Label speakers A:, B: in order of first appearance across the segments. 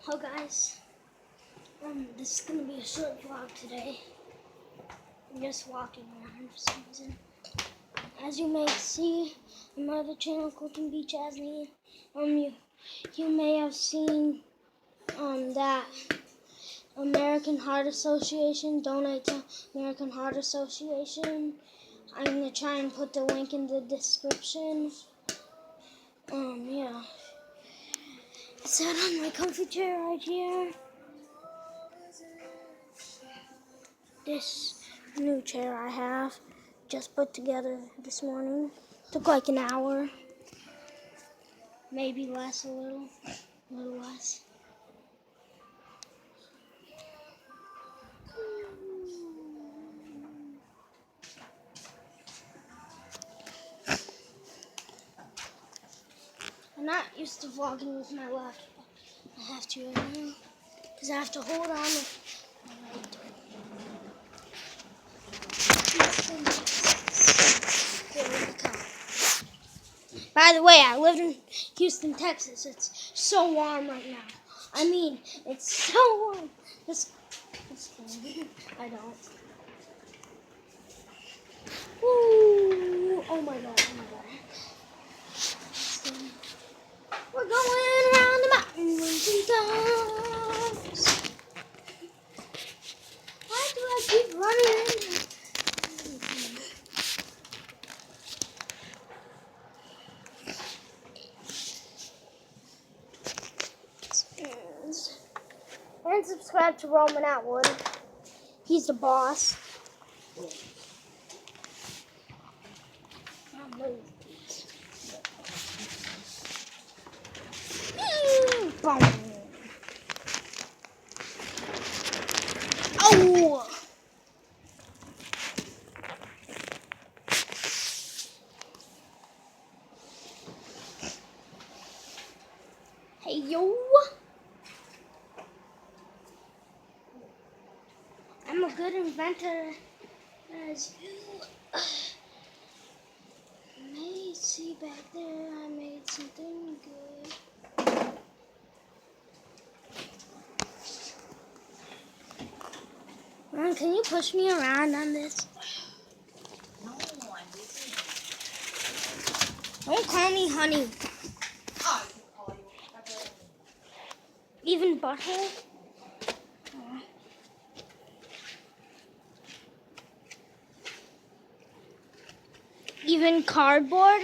A: Hello guys, this is gonna be a short vlog today. I'm just walking around for some reason. As you may see on my other channel, Cooking Beach Asney, you may have seen that American Heart Association, donate to American Heart Association. I'm gonna try and put the link in the description. Yeah. I sat on my comfy chair right here. This new chair I have just put together this morning. Took like an hour, maybe less, a little less. I'm not used to vlogging with my left, but I have to right now because I have to hold on with my right. By the way, I live in Houston, Texas. It's so warm right now. I mean, it's so warm. This I don't. Ooh, oh my god, oh my god. We're going around the mountains and tops. Why do I keep running? And subscribe to Roman Atwood. He's the boss. Boom. Oh! Hey, yo! I'm a good inventor, as you may see back there. I made something good. Ron, can you push me around on this?
B: No, I'm busy.
A: Don't call me honey.
B: Oh, I can call you whatever.
A: Even butthole? Even cardboard?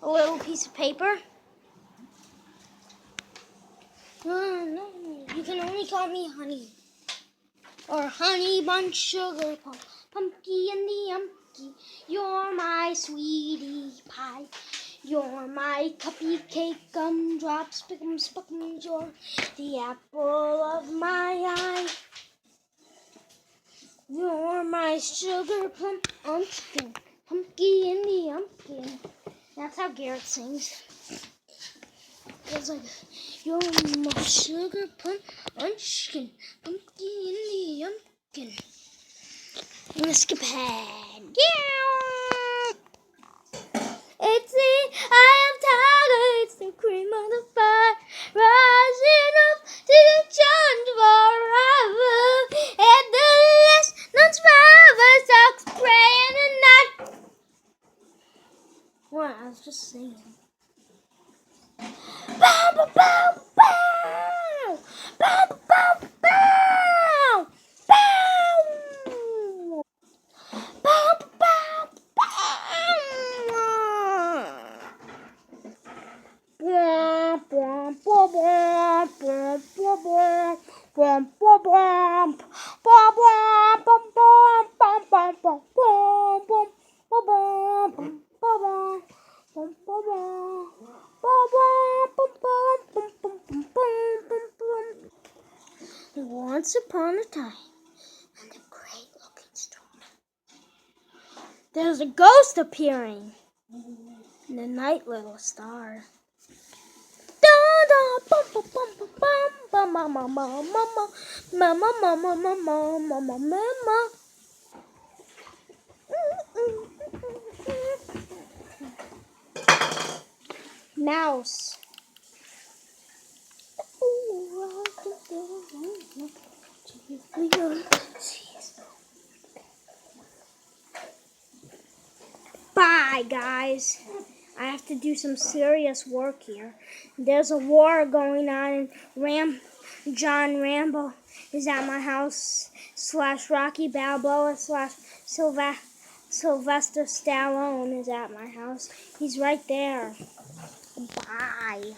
A: A little piece of paper? No, you can only call me honey. Or honey bun sugar plum, pumpkin and the umpkin. You're my sweetie pie. You're my cupcake gumdrops, pick'em spuck'em. You're the apple of my eye. You're my sugar plum pumpkin, pumpkin and the umpkin. That's how Garrett sings. It's like, you're my sugar plum munchkin, pumpkin in the pumpkin. I'm gonna skip ahead. Yeah! It's the eye of tiger, it's the cream of the fire, rising up to the challenge forever. And the last non-survivor sucks praying at night. What? I was just singing. Bow, bow, bow, bow! Bow, bow, bow! Bow! Bow, bow, Once upon a time, and a great-looking storm, there's a ghost appearing in the night, little star. Mouse. Bye, guys. I have to do some serious work here. There's a war going on, and John Rambo is at my house, / Rocky Balboa / Sylvester Stallone is at my house. He's right there. Bye.